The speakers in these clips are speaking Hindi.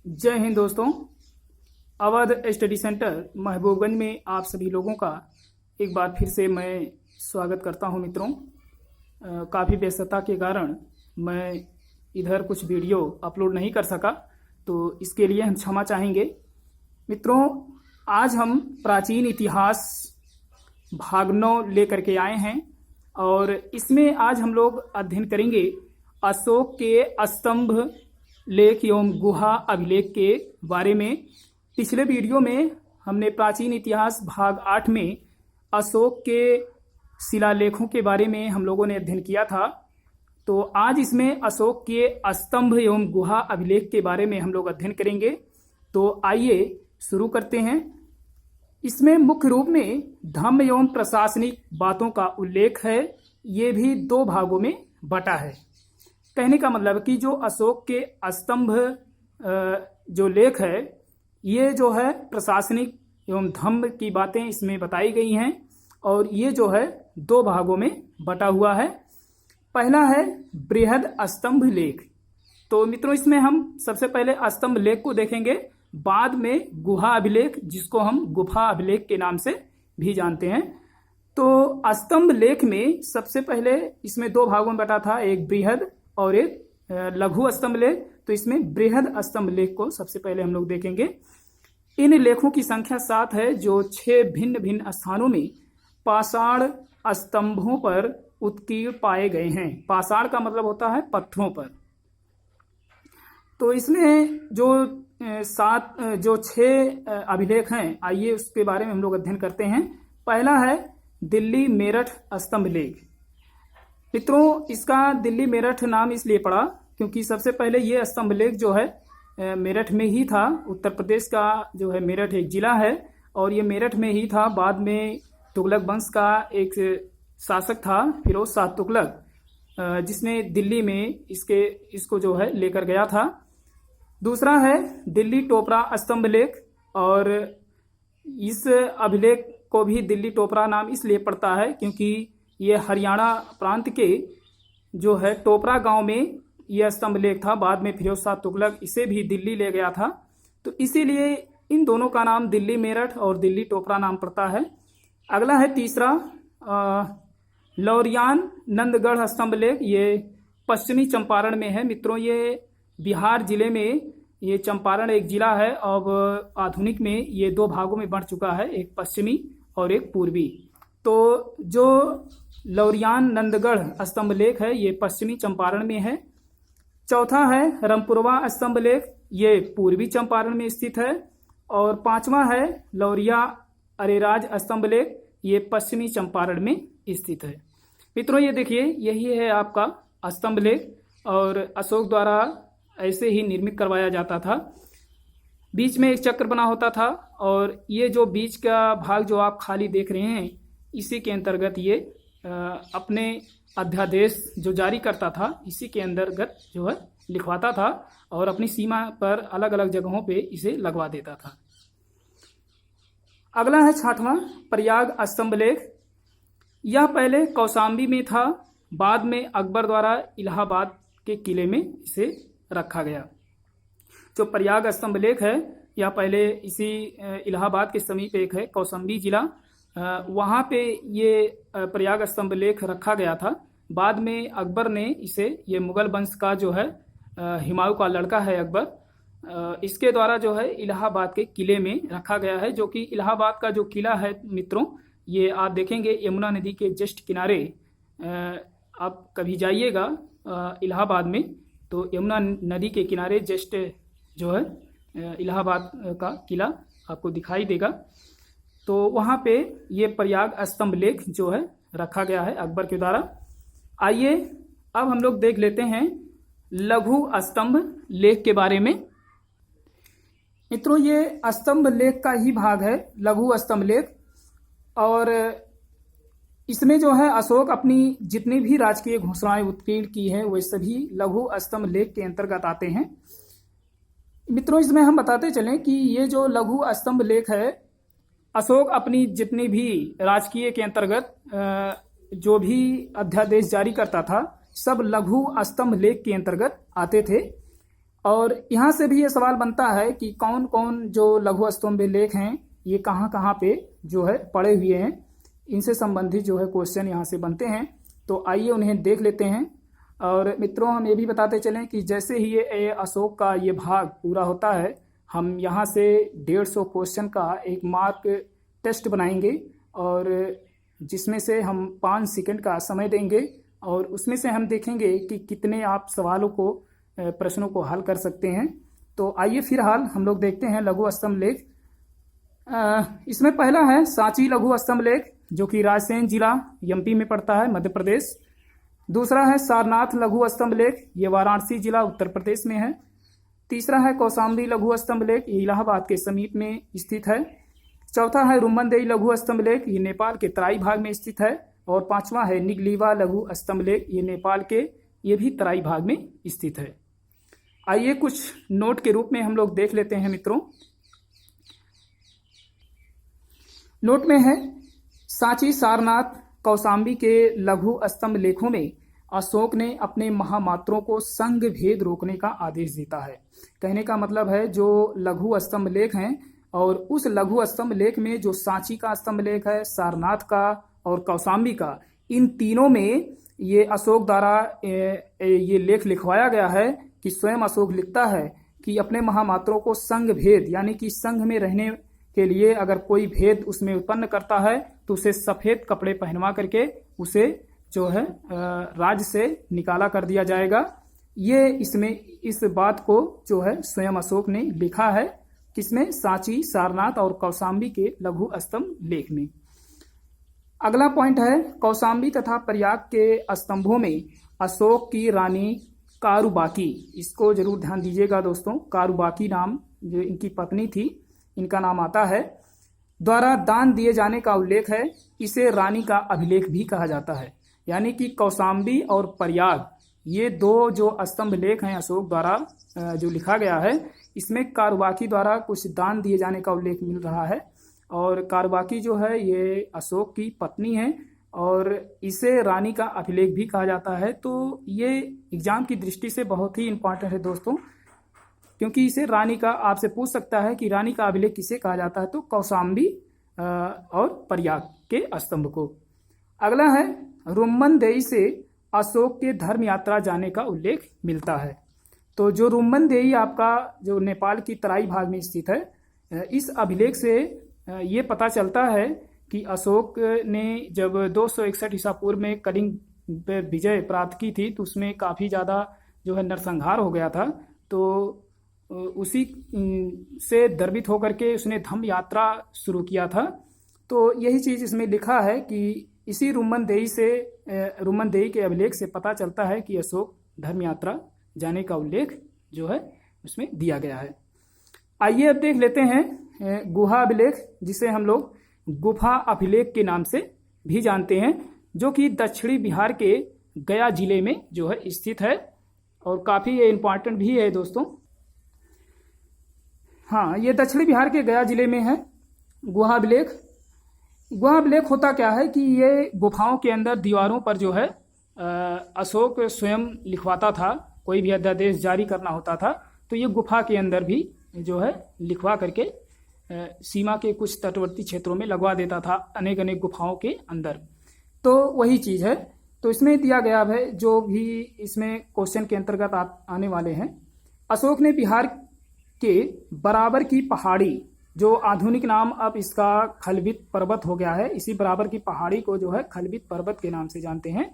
जय हिंद दोस्तों। अवध स्टडी सेंटर महबूबगंज में आप सभी लोगों का एक बार फिर से मैं स्वागत करता हूं मित्रों। काफ़ी व्यस्तता के कारण मैं इधर कुछ वीडियो अपलोड नहीं कर सका, तो इसके लिए हम क्षमा चाहेंगे। मित्रों, आज हम प्राचीन इतिहास भाग 9 लेकर के आए हैं और इसमें आज हम लोग अध्ययन करेंगे अशोक के स्तंभ लेख एवं गुहा अभिलेख के बारे में। पिछले वीडियो में हमने प्राचीन इतिहास भाग 8 में अशोक के शिलालेखों के बारे में हम लोगों ने अध्ययन किया था। तो आज इसमें अशोक के स्तंभ एवं गुहा अभिलेख के बारे में हम लोग अध्ययन करेंगे। तो आइए शुरू करते हैं। इसमें मुख्य रूप में धर्म एवं प्रशासनिक बातों का उल्लेख है। ये भी 2 भागों में बटा है। कहने का मतलब कि जो अशोक के स्तंभ जो लेख है, ये जो है प्रशासनिक एवं धर्म की बातें इसमें बताई गई हैं और ये जो है 2 भागों में बटा हुआ है। पहला है बृहद स्तंभ लेख। तो मित्रों, इसमें हम सबसे पहले स्तंभ लेख को देखेंगे, बाद में गुहा अभिलेख, जिसको हम गुफा अभिलेख के नाम से भी जानते हैं। तो स्तंभ लेख में सबसे पहले इसमें 2 भागों में बटा था, एक बृहद और एक लघु स्तंभ लेख। तो इसमें बृहद स्तंभ लेख को सबसे पहले हम लोग देखेंगे। इन लेखों की संख्या 7 है, जो 6 भिन्न भिन्न स्थानों में पाषाण स्तंभों पर उत्कीर्ण पाए गए हैं। पाषाण का मतलब होता है पत्थरों पर। तो इसमें जो 6 अभिलेख हैं, आइए उसके बारे में हम लोग अध्ययन करते हैं। पहला है दिल्ली मेरठ स्तंभ लेख। मित्रों, इसका दिल्ली मेरठ नाम इसलिए पड़ा क्योंकि सबसे पहले ये स्तंभ लेख जो है मेरठ में ही था। उत्तर प्रदेश का जो है मेरठ एक जिला है और ये मेरठ में ही था। बाद में तुगलक वंश का एक शासक था फिरोज शाह तुगलक, जिसने दिल्ली में इसको जो है लेकर गया था। दूसरा है दिल्ली टोपरा स्तंभ लेख, और इस अभिलेख को भी दिल्ली टोपरा नाम इसलिए पड़ता है क्योंकि ये हरियाणा प्रांत के जो है टोपरा गांव में यह स्तंभ लेख था। बाद में फिरोज शाह तुगलक इसे भी दिल्ली ले गया था, तो इसीलिए इन दोनों का नाम दिल्ली मेरठ और दिल्ली टोपरा नाम पड़ता है। अगला है तीसरा लौरियान नंदगढ़ स्तंभ लेख। ये पश्चिमी चंपारण में है। मित्रों, ये बिहार जिले में, ये चंपारण एक जिला है। अब आधुनिक में ये 2 भागों में बढ़ चुका है, एक पश्चिमी और एक पूर्वी। तो जो लौरियान नंदगढ़ स्तंभ लेख है, ये पश्चिमी चंपारण में है। चौथा है रामपुरवा स्तंभ लेख, ये पूर्वी चंपारण में स्थित है। और 5वां है लौरिया अरेराज स्तंभ लेख, ये पश्चिमी चंपारण में स्थित है। मित्रों, ये देखिए, यही है आपका स्तंभ लेख और अशोक द्वारा ऐसे ही निर्मित करवाया जाता था। बीच में एक चक्र बना होता था और ये जो बीच का भाग जो आप खाली देख रहे हैं, इसी के अंतर्गत ये अपने अध्यादेश जो जारी करता था, इसी के अंतर्गत जो है लिखवाता था और अपनी सीमा पर अलग अलग जगहों पे इसे लगवा देता था। अगला है 6वां प्रयाग स्तंभ लेख। यह पहले कौशाम्बी में था, बाद में अकबर द्वारा इलाहाबाद के किले में इसे रखा गया। जो प्रयाग स्तंभ लेख है, यह पहले इसी इलाहाबाद के समीप एक है कौशाम्बी जिला, वहाँ पे ये प्रयाग स्तंभ लेख रखा गया था। बाद में अकबर ने इसे, ये मुगल वंश का जो है हुमायूं का लड़का है अकबर, इसके द्वारा जो है इलाहाबाद के किले में रखा गया है। जो कि इलाहाबाद का जो किला है मित्रों, ये आप देखेंगे यमुना नदी के जस्ट किनारे। आप कभी जाइएगा इलाहाबाद में, तो यमुना नदी के किनारे जस्ट जो है इलाहाबाद का किला आपको दिखाई देगा। तो वहाँ पे ये प्रयाग स्तंभ लेख जो है रखा गया है अकबर के द्वारा। आइए अब हम लोग देख लेते हैं लघु स्तंभ लेख के बारे में। मित्रों, ये स्तंभ लेख का ही भाग है, लघु स्तंभ लेख। और इसमें जो है अशोक अपनी जितनी भी राजकीय घोषणाएं उत्कीर्ण की है, वे सभी लघु स्तंभ लेख के अंतर्गत आते हैं। मित्रों, इसमें हम बताते चलें कि ये जो लघु स्तंभ लेख है, अशोक अपनी जितनी भी राजकीय के अंतर्गत जो भी अध्यादेश जारी करता था, सब लघु स्तंभ लेख के अंतर्गत आते थे। और यहाँ से भी ये सवाल बनता है कि कौन कौन जो लघु स्तंभ लेख हैं ये कहाँ कहाँ पे जो है पड़े हुए हैं, इनसे संबंधित जो है क्वेश्चन यहाँ से बनते हैं। तो आइए उन्हें देख लेते हैं। और मित्रों हम ये भी बताते चलें कि जैसे ही ये अशोक का ये भाग पूरा होता है, हम यहाँ से 150 क्वेश्चन का एक मार्क टेस्ट बनाएंगे और जिसमें से हम 5 सेकंड का समय देंगे और उसमें से हम देखेंगे कि कितने आप सवालों को प्रश्नों को हल कर सकते हैं। तो आइए फिलहाल हम लोग देखते हैं लघु स्तंभ लेख। इसमें पहला है सांची लघु स्तंभ लेख, जो कि रायसेन जिला एमपी में पड़ता है, मध्य प्रदेश। दूसरा है सारनाथ लघु स्तंभ लेख, ये वाराणसी जिला उत्तर प्रदेश में है। तीसरा है कौशाम्बी लघु स्तंभ लेख, ये इलाहाबाद के समीप में स्थित है। चौथा है रुम्मनदेई लघु स्तंभ लेख, ये नेपाल के तराई भाग में स्थित है। और पांचवा है निगलीवा लघु स्तंभ लेख, ये नेपाल के ये भी तराई भाग में स्थित है। आइए कुछ नोट के रूप में हम लोग देख लेते हैं मित्रों। नोट में है सांची, सारनाथ, कौशाम्बी के लघु स्तंभ लेखों में अशोक ने अपने महामात्रों को संघ भेद रोकने का आदेश देता है। कहने का मतलब है जो लघु स्तंभ लेख हैं और उस लघु स्तंभ लेख में जो सांची का स्तंभ लेख है, सारनाथ का और कौशाम्बी का, इन तीनों में ये अशोक द्वारा ये लेख लिखवाया गया है कि स्वयं अशोक लिखता है कि अपने महामात्रों को संघ भेद, यानी कि संघ में रहने के लिए अगर कोई भेद उसमें उत्पन्न करता है तो उसे सफेद कपड़े पहनवा करके उसे जो है राज्य से निकाला कर दिया जाएगा। ये इसमें इस बात को जो है स्वयं अशोक ने लिखा है, किसमें? सांची, सारनाथ और कौशाम्बी के लघु स्तंभ लेख में। अगला पॉइंट है कौशाम्बी तथा प्रयाग के स्तंभों में अशोक की रानी कारुबाकी, इसको जरूर ध्यान दीजिएगा दोस्तों, कारुबाकी नाम जो इनकी पत्नी थी, इनका नाम आता है, द्वारा दान दिए जाने का उल्लेख है। इसे रानी का अभिलेख भी कहा जाता है। यानी कि कौशाम्बी और प्रयाग ये दो जो स्तंभ लेख हैं अशोक द्वारा जो लिखा गया है, इसमें कारुबाकी द्वारा कुछ दान दिए जाने का उल्लेख मिल रहा है। और कारुबाकी जो है ये अशोक की पत्नी है और इसे रानी का अभिलेख भी कहा जाता है। तो ये एग्जाम की दृष्टि से बहुत ही इम्पोर्टेंट है दोस्तों, क्योंकि इसे रानी का आपसे पूछ सकता है कि रानी का अभिलेख किसे कहा जाता है, तो कौशाम्बी और प्रयाग के स्तंभ को। अगला है रुम्मनदेई से अशोक के धर्म यात्रा जाने का उल्लेख मिलता है। तो जो रुम्मनदेई आपका जो नेपाल की तराई भाग में स्थित है, इस अभिलेख से ये पता चलता है कि अशोक ने जब 261 ईसा पूर्व में कलिंग पे विजय प्राप्त की थी तो उसमें काफ़ी ज़्यादा जो है नरसंहार हो गया था। तो उसी से द्रवित होकर के उसने धम्म यात्रा शुरू किया था। तो यही चीज़ इसमें लिखा है कि इसी रुम्मनदेई के अभिलेख से पता चलता है कि अशोक धर्म यात्रा जाने का उल्लेख जो है उसमें दिया गया है। आइए अब देख लेते हैं गुहा अभिलेख, जिसे हम लोग गुफा अभिलेख के नाम से भी जानते हैं, जो कि दक्षिणी बिहार के गया जिले में जो है स्थित है और काफ़ी ये इम्पॉर्टेंट भी है दोस्तों। हाँ, ये दक्षिणी बिहार के गया जिले में है गुहा अभिलेख। गुहा अभिलेख होता क्या है कि ये गुफाओं के अंदर दीवारों पर जो है अशोक स्वयं लिखवाता था, कोई भी अध्यादेश जारी करना होता था तो ये गुफा के अंदर भी जो है लिखवा करके सीमा के कुछ तटवर्ती क्षेत्रों में लगवा देता था, अनेक अनेक गुफाओं के अंदर। तो वही चीज़ है। तो इसमें दिया गया है जो भी इसमें क्वेश्चन के अंतर्गत आने वाले हैं। अशोक ने बिहार के बराबर की पहाड़ी, जो आधुनिक नाम अब इसका खलबित पर्वत हो गया है, इसी बराबर की पहाड़ी को जो है खलबित पर्वत के नाम से जानते हैं,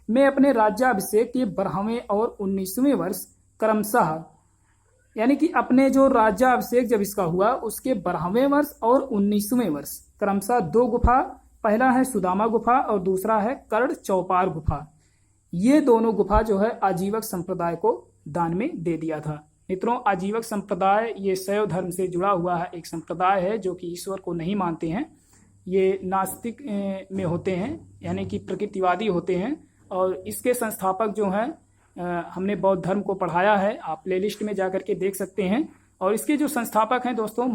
में अपने राज्याभिषेक के 12वें और 19वें वर्ष क्रमशः, यानी कि अपने जो राज्याभिषेक जब इसका हुआ उसके 12वें वर्ष और 19वें वर्ष क्रमशः 2 गुफा, पहला है सुदामा गुफा और दूसरा है कर्ण चौपार गुफा, ये दोनों गुफा जो है आजीवक संप्रदाय को दान में दे दिया था। मित्रों, आजीवक संप्रदाय ये शैव धर्म से जुड़ा हुआ है एक संप्रदाय है जो कि ईश्वर को नहीं मानते हैं। ये नास्तिक में होते हैं, यानी कि प्रकृतिवादी होते हैं। और इसके संस्थापक जो हैं, हमने बौद्ध धर्म को पढ़ाया है, आप प्लेलिस्ट में जा कर के देख सकते हैं। और इसके जो संस्थापक हैं दोस्तों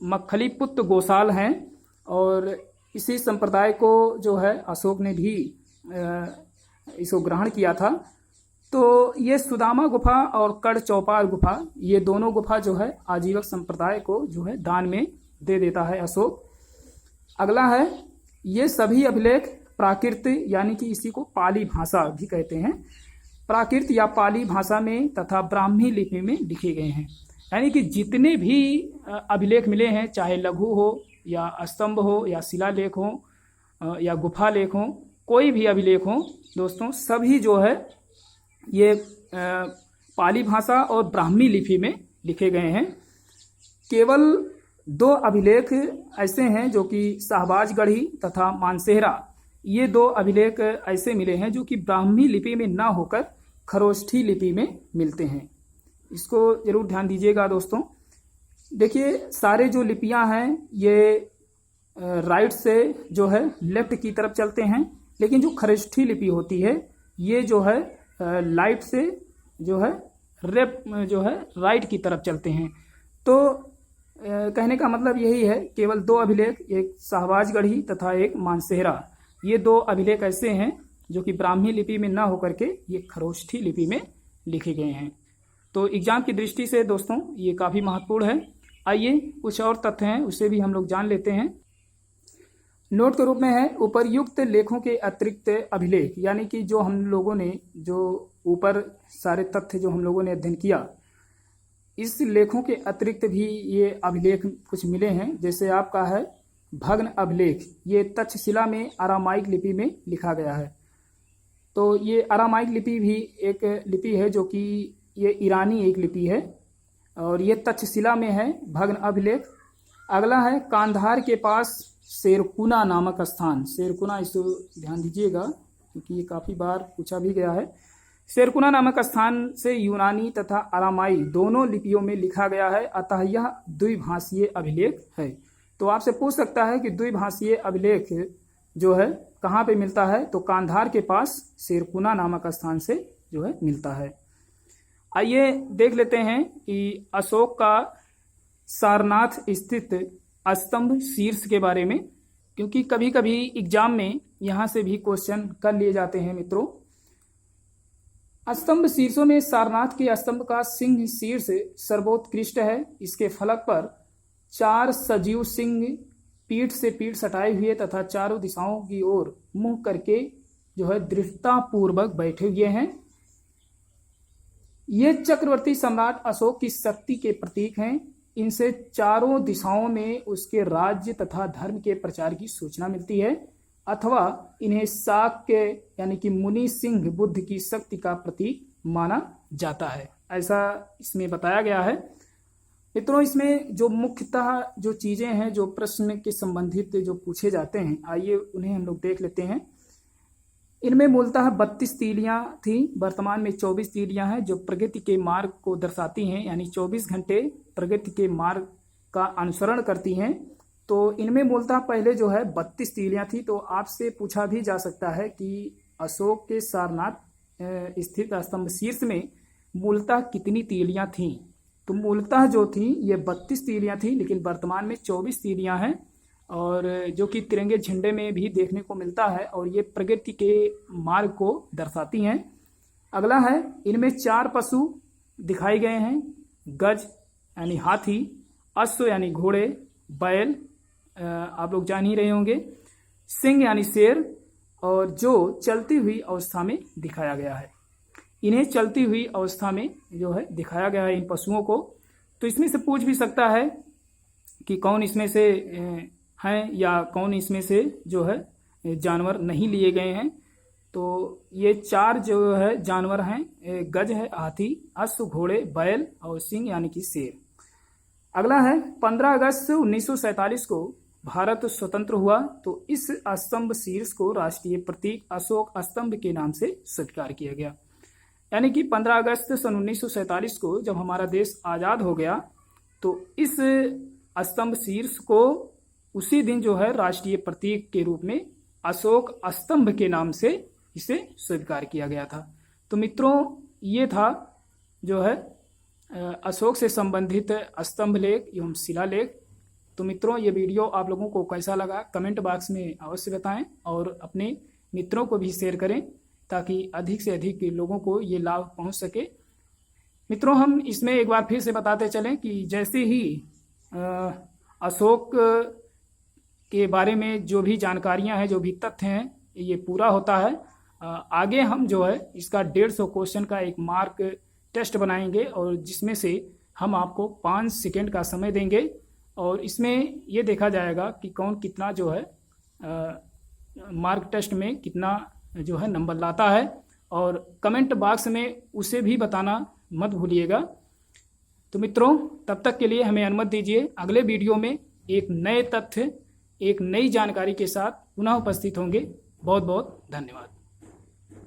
मक्खली पुत्र गोसाल हैं। और इसी संप्रदाय को जो है अशोक ने भी इसको ग्रहण किया था। तो ये सुदामा गुफा और कड़ चौपाल गुफा, ये दोनों गुफा जो है आजीवक संप्रदाय को जो है दान में दे देता है अशोक। अगला है, ये सभी अभिलेख प्राकृत यानी कि इसी को पाली भाषा भी कहते हैं, प्राकृत या पाली भाषा में तथा ब्राह्मी लिपि में लिखे गए हैं। यानी कि जितने भी अभिलेख मिले हैं, चाहे लघु हो या स्तंभ हो या शिलालेख हो या गुफा लेख हो, कोई भी अभिलेख हो दोस्तों, सभी जो है ये पाली भाषा और ब्राह्मी लिपि में लिखे गए हैं। केवल 2 अभिलेख ऐसे हैं जो कि शाहबाजगढ़ी तथा मानसेहरा, ये 2 अभिलेख ऐसे मिले हैं जो कि ब्राह्मी लिपि में ना होकर खरोष्ठी लिपि में मिलते हैं। इसको जरूर ध्यान दीजिएगा दोस्तों। देखिए, सारे जो लिपियां हैं ये राइट से जो है लेफ्ट की तरफ चलते हैं, लेकिन जो खरोष्ठी लिपि होती है ये जो है लाइट से जो है राइट की तरफ चलते हैं। तो कहने का मतलब यही है, केवल 2 अभिलेख, एक शाहबाजगढ़ी तथा एक मानसेहरा, ये 2 अभिलेख ऐसे हैं जो कि ब्राह्मी लिपि में ना होकर के ये खरोष्ठी लिपि में लिखे गए हैं। तो एग्जाम की दृष्टि से दोस्तों ये काफ़ी महत्वपूर्ण है। आइए कुछ और तथ्य हैं उसे भी हम लोग जान लेते हैं। नोट के रूप में है, उपर्युक्त लेखों के अतिरिक्त अभिलेख, यानी कि जो हम लोगों ने जो ऊपर सारे तथ्य जो हम लोगों ने अध्ययन किया, इस लेखों के अतिरिक्त भी ये अभिलेख कुछ मिले हैं। जैसे आपका है भग्न अभिलेख, ये तक्षशिला में अरामाइक लिपि में लिखा गया है। तो ये अरामाइक लिपि भी एक लिपि है जो कि ये ईरानी एक लिपि है और ये तक्षशिला में है, भग्न अभिलेख। अगला है कांधार के पास शेरकुना नामक स्थान, शेरकुना, इसको ध्यान दीजिएगा क्योंकि ये काफ़ी बार पूछा भी गया है। शेरकुना नामक स्थान से यूनानी तथा अरामाई दोनों लिपियों में लिखा गया है, अतः यह द्विभाषीय अभिलेख है। तो आपसे पूछ सकता है कि द्विभाषीय अभिलेख जो है कहाँ पे मिलता है, तो कांधार के पास शेरकुना नामक स्थान से जो है मिलता है। आइए देख लेते हैं कि अशोक का सारनाथ स्थित स्तंभ शीर्ष के बारे में, क्योंकि कभी कभी एग्जाम में यहाँ से भी क्वेश्चन कर लिए जाते हैं मित्रों। स्तंभ शीर्षों में सारनाथ के स्तंभ का सिंह शीर्ष सर्वोत्कृष्ट है। इसके फलक पर 4 सजीव सिंह पीठ से पीठ सटाए हुए तथा चारों दिशाओं की ओर मुंह करके जो है दृढ़ता पूर्वक बैठे हुए हैं। ये चक्रवर्ती सम्राट अशोक की शक्ति के प्रतीक हैं। इनसे चारों दिशाओं में उसके राज्य तथा धर्म के प्रचार की सूचना मिलती है, अथवा इन्हें शाक्य यानी कि मुनि सिंह बुद्ध की शक्ति का प्रतीक माना जाता है, ऐसा इसमें बताया गया है। मित्रों, इसमें जो मुख्यतः जो चीजें हैं जो प्रश्न के संबंधित जो पूछे जाते हैं, आइए उन्हें हम लोग देख लेते हैं। इनमें मूलतः 32 तीलियां थी, वर्तमान में 24 तीलियां हैं जो प्रगति के मार्ग को दर्शाती हैं, यानी 24 घंटे प्रगति के मार्ग का अनुसरण करती हैं। तो इनमें मूलतः पहले जो है 32 तीलियां थी। तो आपसे पूछा भी जा सकता है कि अशोक के सारनाथ स्थित स्तंभ शीर्ष में मूलतः कितनी तीलियां थीं। तो मूलतः जो थी ये 32 तीलियां थी, लेकिन वर्तमान में 24 तीलियां हैं, और जो कि तिरंगे झंडे में भी देखने को मिलता है, और ये प्रगति के मार्ग को दर्शाती हैं। अगला है, इनमें 4 पशु दिखाए गए हैं, गज यानी हाथी, अश्व यानी घोड़े, बैल आप लोग जान ही रहे होंगे, सिंह यानी शेर, और जो चलती हुई अवस्था में दिखाया गया है। इन्हें चलती हुई अवस्था में जो है दिखाया गया है इन पशुओं को। तो इसमें से पूछ भी सकता है कि कौन इसमें से हैं या कौन इसमें से जो है जानवर नहीं लिए गए हैं। तो ये 4 जो है जानवर हैं, गज है, हाथी, अश्व, घोड़े, बैल और सिंह यानी कि शेर। अगला है, 15 अगस्त 1947 को भारत स्वतंत्र हुआ, तो इस स्तंभ शीर्ष को राष्ट्रीय प्रतीक अशोक स्तंभ के नाम से स्वीकार किया गया। यानी कि 15 अगस्त सन 1947 को जब हमारा देश आज़ाद हो गया, तो इस स्तंभ शीर्ष को उसी दिन जो है राष्ट्रीय प्रतीक के रूप में अशोक स्तंभ के नाम से इसे स्वीकार किया गया था। तो मित्रों, ये था जो है अशोक से संबंधित स्तंभ लेख एवं शिलालेख। तो मित्रों, ये वीडियो आप लोगों को कैसा लगा कमेंट बॉक्स में अवश्य बताएं और अपने मित्रों को भी शेयर करें। ताकि अधिक से अधिक लोगों को ये लाभ पहुंच सके। मित्रों, हम इसमें एक बार फिर से बताते चलें कि जैसे ही अशोक के बारे में जो भी जानकारियां हैं, जो भी तथ्य हैं, ये पूरा होता है, आगे हम जो है इसका 150 क्वेश्चन का एक मार्क टेस्ट बनाएंगे और जिसमें से हम आपको 5 सेकेंड का समय देंगे और इसमें ये देखा जाएगा कि कौन कितना जो है मार्क टेस्ट में कितना जो है नंबर लाता है, और कमेंट बॉक्स में उसे भी बताना मत भूलिएगा। तो मित्रों, तब तक के लिए हमें अनुमति दीजिए। अगले वीडियो में एक नए तथ्य, एक नई जानकारी के साथ पुनः उपस्थित होंगे। बहुत बहुत धन्यवाद।